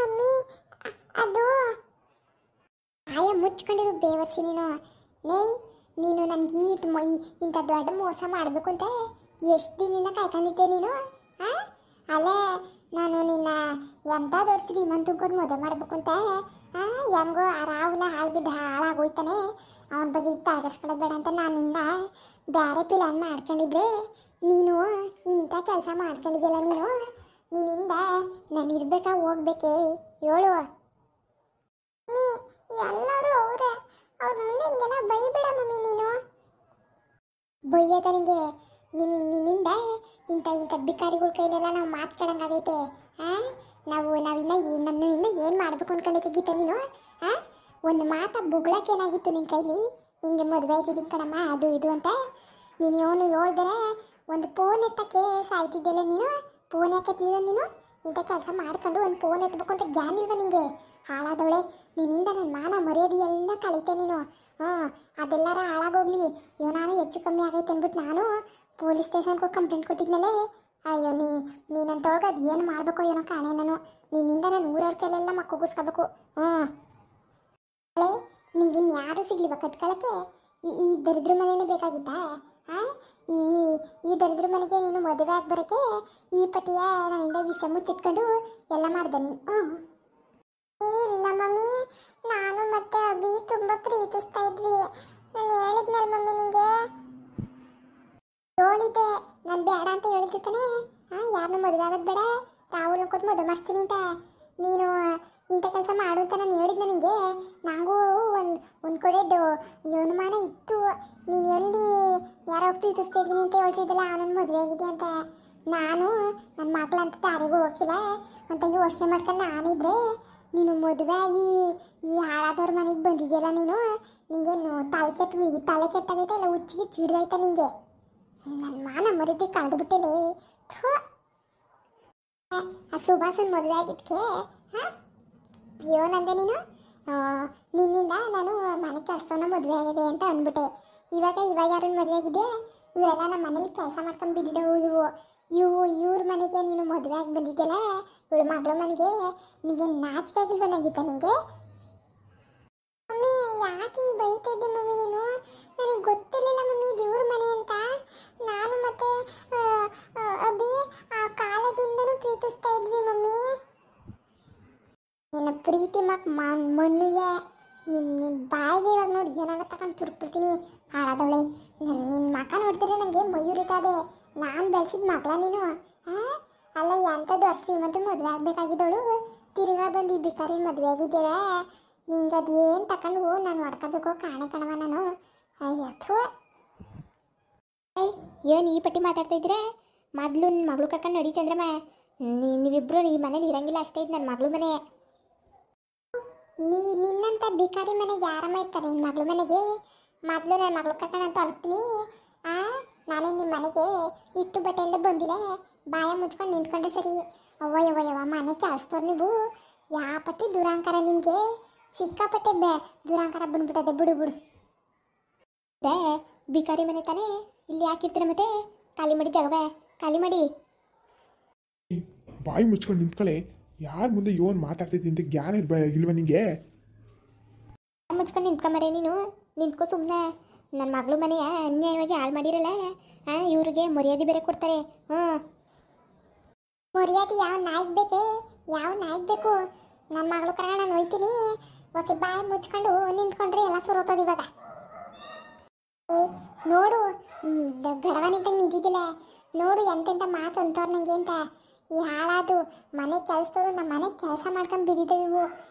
Mummy ಅದು ಆಯ ಮುಚ್ಕೊಂಡಿರೋ ಬೇವರ್ಸಿ ನೀನು. ನೀನು ನನಗೆ ಇಂಥ ದೊಡ್ಡ ಮೋಸ ಮಾಡಬೇಕು ಅಂತ ಎಷ್ಟು ದಿನದಿಂದ ಕಾಯ್ಕೊಂಡಿದ್ದೆ ನೀನು. ಅಲ್ಲೇ ನಾನು ನಿನ್ನ ಎಂಥ ದೊಡ್ಡ ಶ್ರೀಮಂತ ಕೊಟ್ಟು ಮದುವೆ ಮಾಡಬೇಕು ಅಂತ ಹೆಂಗೋ ಆ ರಾಹುಲ ಹಾಳು ಬಿದ್ದು ಹಾಳಾಗೋಯ್ತಾನೆ. ಅವನ ಬಗ್ಗೆ ತಾಗಿಸ್ಕೊಳ್ಳೋದು ಬೇಡ ಅಂತ ನಾನು ನಿನ್ನ ಬೇರೆ ಪ್ಲಾನ್ ಮಾಡ್ಕೊಂಡಿದ್ರೆ ನೀನು ಇಂಥ ಕೆಲಸ ಮಾಡ್ಕೊಂಡಿದ್ದಿಲ್ಲ. ನೀನಿಂದ ನಾನು ಇರ್ಬೇಕಾ ಹೋಗ್ಬೇಕೇ ಹೇಳು. ಮಮ್ಮಿ ಎಲ್ಲರೂ ಅವರೇ, ಅವ್ರ ಮುಂದೆ ಹಿಂಗೆಲ್ಲ ಬೈಬೇಡ ಮಮ್ಮಿ. ನೀನು ಬೈಯೋದನಿಗೆ ನಿನ್ನಿಂದ ಇಂಥ ಬಿಕಾರಿಗಳ ಕೈಲೆಲ್ಲ ನಾವು ಮಾತಾಡಂಗಾಗೈತೆ. ನಾವಿನ್ನ ಏನು ಮಾಡಬೇಕು ಅನ್ಕೊಂಡಿದ್ದೆ ಗೀತ ನೀನು? ಒಂದು ಮಾತು ಬುಗ್ಳಕ್ಕೆ ಏನಾಗಿತ್ತು ನಿನ್ನ ಕೈಲಿ? ಹಿಂಗೆ ಮದುವೆ ಆಯ್ತಿದ್ದೀನಿ ಕಣಮ್ಮ ಅದು ಇದು ಅಂತ ನೀನು ಇವನು ಹೇಳ್ದರೆ ಒಂದು ಫೋನ್ ಎತ್ತಕ್ಕೆ ಸಾಯ್ತಿದ್ದೆಲ್ಲ ನೀನು. ಫೋನ್ ಯಾಕೆ ಎತ್ತಲಿಲ್ಲ ನೀನು? ಇಂಥ ಕೆಲಸ ಮಾಡ್ಕೊಂಡು ಒಂದು ಫೋನ್ ಎತ್ತಬೇಕು ಅಂತ ಜ್ಞಾನ ಇಲ್ವ ನಿನಗೆ? ಹಾಳಾದವಳೆ, ನಿನ್ನಿಂದ ನನ್ನ ಮಾನ ಮರ್ಯಾದೆ ಎಲ್ಲ ಕಳೀತೆ ನೀನು. ಅದೆಲ್ಲರ ಹಾಳಾಗೋಗ್ಲಿ. ನಾನು ಹೆಚ್ಚು ಕಮ್ಮಿ ಆಗೈತೆ ಅಂದ್ಬಿಟ್ಟು ನಾನು ಪೊಲೀಸ್ ಸ್ಟೇಷನ್ಗೆ ಹೋಗಿ ಕಂಪ್ಲೇಂಟ್ ಕೊಟ್ಟಿದ್ಮೇಲೆ ಅಯ್ಯೋ ನೀನಂತೊಳಗೆ ಅದು ಏನು ಮಾಡಬೇಕು ಏನೋ ಕಾಣೆ. ನಿನ್ನಿಂದ ನಾನು ಊರವ್ರ ಕೈಲೆಲ್ಲ ಮಕ್ಕಳಿಸ್ಕೋಬೇಕು. ನಿಂಗೆ ಇನ್ಯಾರು ಸಿಗ್ಲಿವ ಕಟ್ಕೊಳ್ಳೋಕ್ಕೆ? ಈ ದರಿದ್ರ ಮನೆಯೇ ಬೇಕಾಗಿತ್ತಾ? ಈ ದರಿದ್ರ ಮನೆಗೆ ನೀನು ಮದುವೆ ಆಗಿ ಬರೋಕ್ಕೆ ಈ ಪಟ್ಟಿಯ ನನ್ನಿಂದ ವಿಷ ಮುಚ್ಚಿಟ್ಕೊಂಡು ಎಲ್ಲ ಮಾಡ್ದೆ. ಇಲ್ಲ ಮಮ್ಮಿ, ನಾನು ಮತ್ತೆ ಅಭಿ ತುಂಬ ಪ್ರೀತಿಸ್ತಾ ಇದ್ವಿ. ನಾನು ಹೇಳಿದ್ನಲ್ಲ ಮಮ್ಮಿ ನಿಂಗೆ, ಹೇಳಿದ್ದೆ ನಾನು ಬೇಡ ಅಂತ ಹೇಳಿದ್ದೆ ತಾನೇ. ಯಾರನ್ನೂ ಮದುವೆ ಆಗೋದು ಬೇಡ, ರಾಹುಲ್ ಕೊಟ್ಟು ಮದುವೆ ಮಾಡಿಸ್ತೀನಿ ಅಂತ. ನೀನು ಇಂಥ ಕೆಲಸ ಮಾಡು ಅಂತ ನಾನು ಹೇಳಿದ್ದೆ ನಿನಗೆ. ನನಗೂ ಒಂದು ಕಡೆ ಅನುಮಾನ ಇತ್ತು. ನೀನು ಎಲ್ಲಿ ಯಾರೋ ಪ್ರೀತಿಸ್ತಾ ಇದ್ದೀನಿ ಅಂತ ಹೇಳ್ತಿದ್ದಲ್ಲ, ಅವನನ್ನು ಮದುವೆ ಆಗಿದೆ ಅಂತ. ನಾನು ನನ್ನ ಮಗಳಂತ ದಾರಿಗೂ ಹೋಗಿಲ್ಲ ಅಂತ ಯೋಚನೆ ಮಾಡ್ಕೊಂಡು ನಾನಿದ್ರೆ ನೀನು ಮದುವೆ ಆಗಿ ಈ ಹಾಳಾದವ್ರ ಮನೆಗೆ ಬಂದಿದ್ಯಲ್ಲ ನೀನು. ನಿಂಗೇನು ತಲೆ ಕೆಟ್ಟಾಗೈತೆ ಇಲ್ಲ ಹುಚ್ಚಿಗೆ ಚಿಡ್ದೈತೆ ನಿಂಗೆ? ನನ್ನ ಮಾನ ಮರಿದಿ ಕಳೆದುಬಿಟ್ಟೇನೆ. ಆ ಸುಭಾಸನ್ ಮದುವೆ ಆಗಿದ್ದಕ್ಕೆ ಏನಂದೆ ನೀನು? ನಿನ್ನಿಂದ ನಾನು ಮನೆ ಕೆಲಸನ ಮದುವೆ ಆಗಿದೆ ಅಂತ ಅಂದ್ಬಿಟ್ಟೆ. ಇವಾಗ ಯಾರನ್ನ ಮದುವೆ ಆಗಿದೆ? ಇವರೆಲ್ಲ ನಮ್ಮ ಮನೇಲಿ ಕೆಲಸ ಮಾಡ್ಕೊಂಡು ಬಿದ್ದಿದ್ದವು. ಇವ್ರ ಮನೆಗೆ ನೀನು ಮದುವೆ ಆಗಿ ಬಂದಿದ್ದೆಲ್ಲ, ಇವಳು ಮಗಳ ಮನೆಗೆ. ನಿನಗೆ ನಾಚಿಕೆ ಆಗಿಲ್ವ ನಂಗಿತ್ತ ನಿನಗೆ? ಮಮ್ಮಿ ಯಾಕೆ ಹಿಂಗೆ ಬೈತಾ ಇದ್ದೆ ಮಮ್ಮಿ ನೀನು? ನನಗೆ ಗೊತ್ತಿರಲಿಲ್ಲ ಮಮ್ಮಿ ಇದು ಇವ್ರ ಮನೆ ಅಂತ. ನಾನು ಮತ್ತೆ ಅಭಿ ಆ ಕಾಲೇಜಿಂದನೂ ಪ್ರೀತಿಸ್ತಾ ಇದ್ವಿ ಮಮ್ಮಿ. ನಿನ್ನ ಪ್ರೀತಿ ಮಣ್ಣುಗೆ ನಿನ್ನ ಬಾಯಿಗೆ ಇವಾಗ ನೋಡಿ ಏನಾಗ ತಗೊಂಡು ತುರ್ಬಿಡ್ತೀನಿ. ಹಾಳಾದವಳೆ, ನಿನ್ನ ಮಕ ನೋಡ್ತಿದ್ರೆ ನನಗೆ ಮಯೂರಿತದೆ. ನಾನು ಬೆಳೆಸಿದ ಮಗಳ ನೀನು. ಅಲ್ಲ ಎಂಥದ್ದು ಶ್ರೀಮಂತ ಮದುವೆ ಆಗಬೇಕಾಗಿದ್ದವಳು ತಿರುಗಾ ಬಂದು ಬಿಕಾರಿ ಮದುವೆ ಆಗಿದ್ದೇವೆ. ನಿಂಗೆ ಅದು ಏನು ತಗೊಂಡು ನಾನು ಮಾಡ್ಕೋಬೇಕು ಕಾಣೆ ಕಣವ ನಾನು. ಅಯ್ಯೋ ಏನು ಈ ಪಟ್ಟಿ ಮಾತಾಡ್ತಾ ಇದ್ರೆ? ಮೊದಲು ನನ್ನ ಮಗಳು ಕರ್ಕೊಂಡು ನಡಿ ಚಂದ್ರಮ್ಮ. ನೀವಿಬ್ಬರು ಈ ಮನೇಲಿ ಇರಂಗಿಲ್ಲ ಅಷ್ಟೇ. ಇದು ನನ್ನ ಮಗಳು ಮನೆ. ನಿನ್ನಂಥ ಬಿಕಾರಿ ಮನೆಗೆ ಯಾರಮ್ಮ ಇರ್ತಾರೆ? ನಿನ್ನ ಮಗಳು ಮನೆಗೆ ಮೊದಲು ನನ್ನ ಮಗಳು ಕರ್ಕೊಂಡು ಅಂತ ಅಲ್ತೀನಿ. ನಾನೇ ನಿಮ್ಮ ಮನೆಗೆ ಇಟ್ಟು ಬಟ್ಟೆಯಿಂದ ಬಂದಿಲ್ಲ. ಬಾಯ ಮುಚ್ಕೊಂಡು ನಿಂತ್ಕೊಂಡ್ರೆ ಸರಿ. ಅವ್ವಯ್ಯವ್ವ ಮನೆ ಕೆಲಸದವ್ರು ನೀವು. ಯಾವ ಪಟ್ಟಿ ದುರಾಂಕಾರ ನಿಮಗೆ? ಸಿಕ್ಕಾಪಟ್ಟೆ ದುರಾಂಕಾರ ಬಂದ್ಬಿಟ್ಟದೆ. ಬಿಡು ಬಿಕಾರಿ ಮನೆ ತಾನೇ, ಇಲ್ಲಿ ಯಾಕಿರ್ತೀರ ಮತ್ತೆ? ಖಾಲಿ ಮಾಡಿ ಜಾಗವೇ, ಖಾಲಿ ಮಾಡಿ. ಬಾಯಿ ಮುಚ್ಕೊಂಡು ನಿಂತ್ಕೊಳ್ಳೆ. ಯಾರ ಮುಂದೆ ಇವನು ಮಾತಾಡ್ತಿದ್ದಿ ಅಂತ ಜ್ಞಾನ ಇಲ್ವ ನಿಂಗೆ? ಮುಚ್ಕೊಂಡು ನಿಂತ್ಕೊಂಬರೇ ನೀನು. ನಿಂತ್ಕೋ ಸುಮ್ಮನೆ. ನನ್ನ ಮಗಳು ಮನೆಯ ಅನ್ಯಾಯವಾಗಿ ಹಾಳು ಮಾಡಿರಲ್ಲ. ಇವ್ರಿಗೆ ಮರ್ಯಾದೆ ಬೇರೆ ಕೊಡ್ತಾರೆ. ಮರ್ಯಾದೆ ಯಾವ ನಾಯಿಗೆ ಬೇಕೇ? ಯಾವ ನಾಯಿಗೆ ಬೇಕು? ನನ್ನ ಮಗಳು ಕರ್ಣ ನಾನು ಹೋಯ್ತೀನಿ. ಹೊಸ ಬಾಯಿ ಮುಚ್ಕೊಂಡು ನಿಂತ್ಕೊಂಡ್ರೆ ಎಲ್ಲ ಸುರೋತದ ಇವಾಗ. ನೋಡು ಗಡವ ನಿಂತಂಗೆ ನಿಂತಿದ್ದಿಲ್ಲ. ನೋಡು ಎಂತೆಂಥ ಮಾತು ಅಂತವ್ರು ನನಗೆ ಅಂತ. ಈ ಹಾಳಾದು ಮನೆ ಕೆಲಸದವರು ನಮ್ಮ ಮನೆ ಕೆಲಸ ಮಾಡ್ಕೊಂಡು ಬಿದ್ದಿದ್ದೇವೆ ಇವು.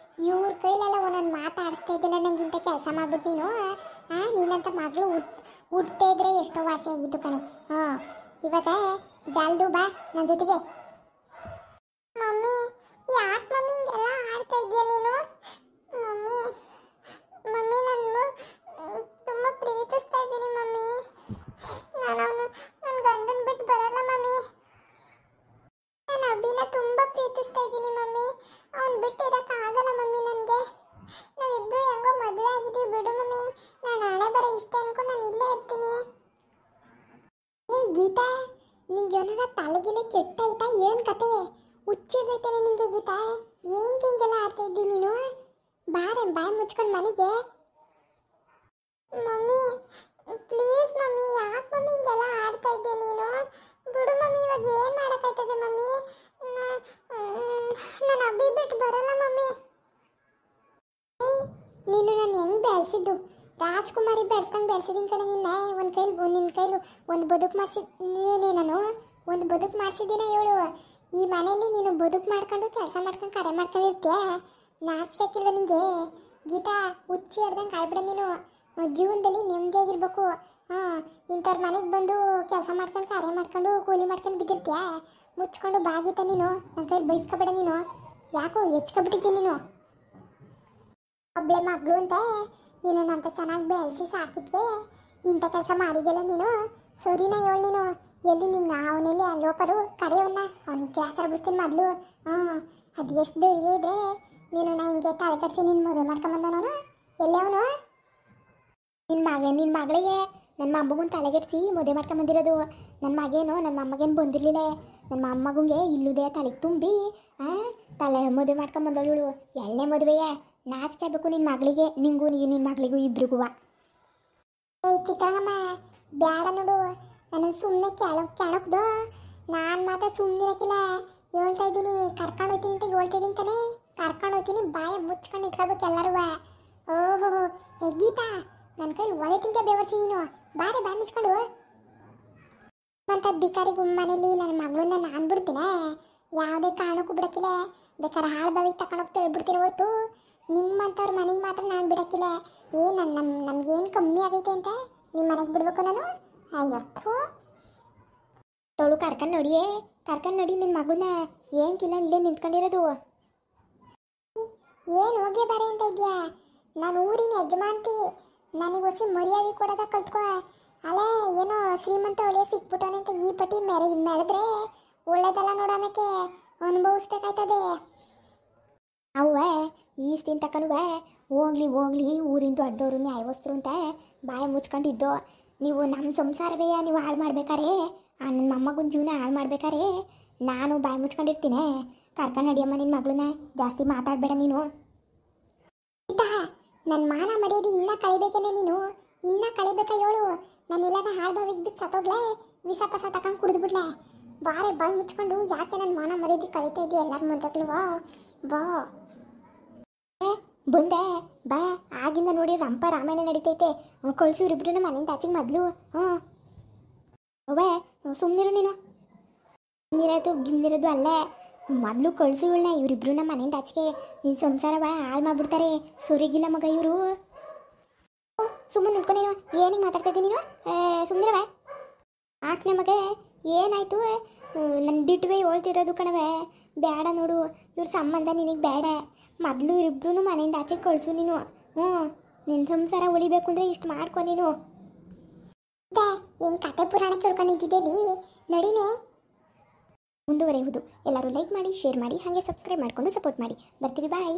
ಇವ್ರ ಕೈಲೆಲ್ಲ ಒಂದೊಂದು ಮಾತಾಡಿಸ್ತಾ ಇದ್ದಿಲ್ಲ ನಂಗಿಂತ ಕೆಲಸ ಮಾಡ್ಬಿಟ್ಟು ನೀನು. ನೀನಂತ ಮಗಳು ಹುಟ್ಟೇ ಇದ್ರೆ ಎಷ್ಟೋ ವಾಸಿ ಆಗಿದ್ದು ಕಣೆ. ಇವಾಗ ಜಾಲ್ದು ಬಾ ನನ್ನ ಜೊತೆಗೆ. ಮಮ್ಮಿ ಯಾಕೆ ಮಮ್ಮಿ ಹಿಂಗೆಲ್ಲ ಆಡ್ತಾ ಇದೆಯಾ ನೀನು? ಮಮ್ಮಿ ನಾನು ತುಂಬ ಪ್ರೀತಿಸ್ತಾ ಇದ್ದೀನಿ ಮಮ್ಮಿ. ನಾನು ನನ್ನ ಗಂಡನ ಬಿಟ್ಟು ಬರಲ್ಲ ಮಮ್ಮಿ. ನಾನು ಅಭಿನ ತುಂಬ ಪ್ರೀತಿಸ್ತಾ ಇದ್ದೀನಿ ಮಮ್ಮಿ. ಅವ್ನು ಬಿಟ್ಟು ಇರೋಕ್ಕಾಗಲ್ಲ ಮಮ್ಮಿ ನನಗೆ. ನಾವಿಬ್ಬರು ಹೆಂಗೋ ಮದುವೆ ಆಗಿದ್ದೀವಿ ಬಿಡು ಮಮ್ಮಿ. ನಾನು ಹಣೆ ಬರೋ ಇಷ್ಟ ಅನ್ಕೊಂಡು ನಾನು ಇಲ್ಲೇ ಇರ್ತೀನಿ. ಗೀತಾ, ನಿಂಗೆ ಏನಾರ ತಲೆಗಿಲೆ ಕೆಟ್ಟಾಯ್ತಾ? ಏನು ಕತೆ? ಹುಚ್ಚಿರ್ತೈತೆ ನಿನಗೆ ಗೀತಾ ಏನ್ ಹಿಂಗೆಲ್ಲ ಆಡ್ತಾ ಇದ್ದಿ ನೀನು ಬಾರೆ ಬಾಯಿ ಮುಚ್ಕೊಂಡು ಮನೆಗೆ ಮಮ್ಮಿ ಪ್ಲೀಸ್ ಮಮ್ಮಿ ಯಾಕೆ ಮಮ್ಮಿ ಹಿಂಗೆಲ್ಲ ಆಡ್ತಾ ಇದ್ದೆ ನೀನು ಬಿಡು ಮಮ್ಮಿ ಇವಾಗ ಏನ್ ಮಾಡಕ್ಕಾಯ್ತದೆ ಮಮ್ಮಿ ನಾನು ಅಬ್ಬಿ ಬಿಟ್ಟು ಬರಲ್ಲ ಮಮ್ಮಿ ನೀನು ನಾನು ಹೆಂಗ್ ಬೆಳೆಸಿದ್ದು ರಾಜ್ಕುಮಾರಿ ಬೆಳೆಸ್ದಂಗೆ ಬೆಳೆಸಿದಿನ ಕಡೆ ನಿನ್ನ ನಿನ್ನ ಕೈಲಿ ಒಂದು ಬದುಕು ಮಾಡಿಸಿದ್ದೀನಿ ನಾನು ಒಂದು ಬದುಕು ಮಾಡಿಸಿದ್ದೀನ ಹೇಳು ಈ ಮನೇಲಿ ನೀನು ಬದುಕು ಮಾಡ್ಕೊಂಡು ಕೆಲಸ ಮಾಡ್ಕೊಂಡು ಕರೆ ಮಾಡ್ಕೊಂಡಿರ್ತೀಯ ನಾಚಿಕೆಲ್ವ ನಿಂಗೆ ಗೀತಾ ಹುಚ್ಚಿ ಹಿಡ್ದಂಗೆ ಕಾಳ್ಬಿಡ ನೀನು ಜೀವನದಲ್ಲಿ ನೆಮ್ಮದಿಯಾಗಿರ್ಬೇಕು ಇಂಥವ್ರ ಮನೆಗೆ ಬಂದು ಕೆಲಸ ಮಾಡ್ಕೊಂಡು ಕಾರ್ಯ ಮಾಡ್ಕೊಂಡು ಕೂಲಿ ಮಾಡ್ಕೊಂಡು ಬಿದ್ದಿರ್ತೀಯ ಮುಚ್ಕೊಂಡು ಬಾಗೀತ ನೀನು ನನ್ನ ಕೈಲಿ ಬೈಸ್ಕೊಬೇಡ ನೀನು ಯಾಕೋ ಹೆಚ್ಕೊಬಿಟ್ಟಿದ್ದೀನಿ ನೀನು ಒಬ್ಬಳೆ ಮಗಳು ಅಂತ ನೀನು ನಂತ ಚೆನ್ನಾಗಿ ಬೆಳೆಸಿ ಸಾಕಿದ್ಕೆ ಇಂಥ ಕೆಲಸ ಮಾಡಿದೆಲ್ಲ ನೀನು ಸರಿನಾ ಹೇಳು ನೀನು ಎಲ್ಲಿ ನಿನ್ನ ಅವನಲ್ಲಿ ಲೋಪರು ಕರೆಯವನ್ನ ಅವನಿಗೆ ಕ್ಲಾಸರ್ ಬಿಡ್ತೀನಿ ಮೊದಲು ಅದು ಎಷ್ಟು ಧೈರ್ಯ ಇದ್ರೆ ನೀನು ನಾ ಹಿಂಗೆ ತಲೆ ಕಡಿಸಿ ನಿನ್ನ ಮದುವೆ ಮಾಡ್ಕೊಂಬಂದ ನಾನು ಎಲ್ಲೇ ಅವನು ನಿನ್ನ ಮಗಳಿಗೆ ನನ್ನ ಮೊಮ್ಮಗನ ತಲೆಗೆಡ್ಸಿ ಮದುವೆ ಮಾಡ್ಕೊಂಬಂದಿರೋದು ನನ್ನ ಮಗೇನು ನನ್ನ ಮೊಮ್ಮಗೇನು ಬಂದಿರಲಿಲ್ಲ ನನ್ನ ಮೊಮ್ಮಗಂಗೆ ಇಲ್ಲುದೇ ತಲೆಗೆ ತುಂಬಿ ತಲೆ ಮದುವೆ ಮಾಡ್ಕೊಂಬಂದಳು ಇವಳು ಎಳ್ಳೇ ಮದುವೆಯೇ ನಾಚ್ಕೋಬೇಕು ನಿನ್ನ ಮಗಳಿಗೆ ನಿಂಗೂ ನಿನ್ನ ಮಗಳಿಗೂ ಇಬ್ರಿಗೂ ಏಯ್ ಚಿಕ್ಕಮ್ಮ ಬ್ಯಾಡ ನೋಡು ನಾನು ಸುಮ್ಮನೆ ಕೆಳಕ್ದು ನಾನು ಮಾತ್ರ ಸುಮ್ಮನಿರಕ್ಕಿಲ್ಲ ಹೇಳ್ತಾ ಇದ್ದೀನಿ ಕರ್ಕೊಂಡು ಹೋಗ್ತೀನಿ ಅಂತ ಹೇಳ್ತಾ ಇದ್ದೀನಿ ತಾನೇ ಕರ್ಕೊಂಡು ಹೋಗ್ತೀನಿ ಬಾಯಿ ಮುಚ್ಕೊಂಡು ನಿಂತ್ಕೋಬೇಕು ಎಲ್ಲರೂ ಓಹೋ ಗೀತಾ ನನ್ನ ಕೈಲಿ ಒಲೆ ತಿಂತ ಬೆವರ್ಸಿ ನೀನು ಬಾರೆ ಬಾಯಿ ಮುಚ್ಕೊಂಡು ಅಂತ ಬಿಕಾರಿ ಮನೇಲಿ ನನ್ನ ಮಗಳನ್ನ ನಾನು ಬಿಡ್ತೀನಿ ಯಾವುದೇ ಕಾರಣಕ್ಕೂ ಬಿಡಕ್ಕಿಲ್ಲ ಬೇಕಾದ್ರೆ ಹಾಳು ಬಾವಿಗೆ ತಗೊಂಡೋಗ್ತಾ ಹೇಳ್ಬಿಡ್ತೀನಿ ಹೊರತು ನಿಮ್ಮಂಥವ್ರ ಮನೆಗೆ ಮಾತ್ರ ನಾನು ಬಿಡಕ್ಕಿಲ್ಲ ನಮ್ಗೇನು ಕಮ್ಮಿ ಆಗೈತೆ ಅಂತ ನಿಮ್ಮ ಮನೆಗೆ ಬಿಡ್ಬೇಕು ನಾನು ಅಯ್ಯಪ್ಪು ತೊಳು ಕರ್ಕೊಂಡು ನೋಡಿ ನಿನ್ನ ಮಗುನ ಏನಕ್ಕಿಲ್ಲ ಇಲ್ಲೇ ನಿಂತ್ಕೊಂಡಿರೋದು ಏನು ಹೋಗೇ ಬಾರೆ ಅಂತ ಇದೆಯಾ ನಾನು ಊರಿನ ಯಜಮಾಂತಿ ನನಗೆ ಹೊಸಿ ಮರ್ಯಾದೆ ಕೊಡೋದ ಕಲ್ತ್ಕೊ ಅಲ್ಲೇ ಏನೋ ಶ್ರೀಮಂತ ಒಳ್ಳೆಯ ಸಿಕ್ಬಿಟ್ಟವನೆ ಅಂತ ಈ ಪಟ್ಟಿ ಮೆರೆದ್ರೆ ಒಳ್ಳೇದಲ್ಲ ನೋಡೋಮಕ್ಕೆ ಅನುಭವಿಸ್ಬೇಕಾಯ್ತದೆ ಅವ್ವ ಈಸ್ತಿನ ತಕ್ಕನುವೆ ಹೋಗ್ಲಿ ಊರಿಂದ ದೊಡ್ಡವರು ನ್ಯಾಯವಸ್ತರು ಅಂತ ಬಾಯಿ ಮುಚ್ಕೊಂಡಿದ್ದು ನೀವು ನಮ್ಮ ಸಂಸಾರವೇ ನೀವು ಹಾಳು ಮಾಡ್ಬೇಕಾರೆ ನನ್ನ ಮೊಮ್ಮಗನ ಜೀವನ ಹಾಳು ಮಾಡ್ಬೇಕಾರೆ ನಾನು ಬಾಯಿ ಮುಚ್ಕೊಂಡಿರ್ತೀನಿ ಕರ್ಕೊಂಡು ನಡಿಯಮ್ಮ ನಿನ್ನ ಮಗಳನ್ನ ಜಾಸ್ತಿ ಮಾತಾಡಬೇಡ ನೀನು ನನ್ನ ಮಾನ ಮರ್ಯಾದೆ ಇನ್ನೂ ಕಳಿಬೇಕೇನೆ ನೀನು ಇನ್ನೂ ಕಳಿಬೇಕಾ ಹೇಳು ನಾನೆಲ್ಲ ಹಾಳು ಬಾವಿಗೆ ಬಿದ್ದು ಸತ್ತೋಗ್ಲೆ ವಿಷ ಪಸ ತಗೊಂಡು ಕುಡಿದ್ಬಿಡ್ಲೆ ಬಾರೆ ಬಾಯಿ ಮುಚ್ಕೊಂಡು ಯಾಕೆ ನನ್ನ ಮಾನ ಮರ್ಯಾದೆ ಕಳೀತಾ ಇದೆಯಾ ಎಲ್ಲರ ಮುಂದಕ್ಳು ಬಾ ಬಂದೆ ಬಾ ಆಗಿಂದ ನೋಡಿ ರಂಪ ರಾಮಾಯಣ ನಡೀತೈತೆ ಕಳಿಸಿ ಇವ್ರಿಬ್ರು ನಮ್ಮ ಮನೆಯಿಂದ ಆಚೆಗೆ ಮೊದಲು ಅವೇ ಸುಮ್ಮನಿರು ನೀನು ಗಿಮ್ನಿರೋದು ಅಲ್ಲೇ ಮೊದಲು ಕಳಿಸು ಇವಳನ್ನ ಇವರಿಬ್ರು ನಮ್ಮ ಮನೆಯಿಂದ ಆಚೆಗೆ ನಿನ್ನ ಸಂಸಾರವ ಹಾಳು ಮಾಡ್ಬಿಡ್ತಾರೆ ಸೊರಿಗಿಲ್ಲ ಮಗ ಇವರು ಸುಮ್ಮನೆ ನಿಂತ್ಕೊ ನೀನು ಏನಿಗೆ ಮಾತಾಡ್ತಾ ಇದ್ದೀನಿ ನೀನು ಸುಮ್ಮನಿರವ ಆಕೆ ನಮಗೆ ಏನಾಯಿತು ನನ್ನ ದಿಟ್ಟವೇ ಹೇಳ್ತಿರೋದು ಕಣವೆ ಬೇಡ ನೋಡು ಇವ್ರ ಸಂಬಂಧ ನಿನಗೆ ಬೇಡ ಮೊದಲು ಇಬ್ಬರೂ ಮನೆಯಿಂದ ಆಚೆಗೆ ಕಳಿಸು ನೀನು ನಿನ್ನ ಸಂಸಾರ ಉಳಿಬೇಕು ಅಂದರೆ ಇಷ್ಟು ಮಾಡ್ಕೊ ನೀನು ಏನು ಕತೆ ಪುರಾಣ ಕೇಳ್ಕೊಂಡಿದ್ದಿದ್ದೇಲಿ ನಡಿನೇ ಮುಂದುವರೆಯುವುದು ಎಲ್ಲರೂ ಲೈಕ್ ಮಾಡಿ ಶೇರ್ ಮಾಡಿ ಹಾಗೆ ಸಬ್ಸ್ಕ್ರೈಬ್ ಮಾಡಿಕೊಂಡು ಸಪೋರ್ಟ್ ಮಾಡಿ ಬರ್ತೀವಿ ಬಾಯ್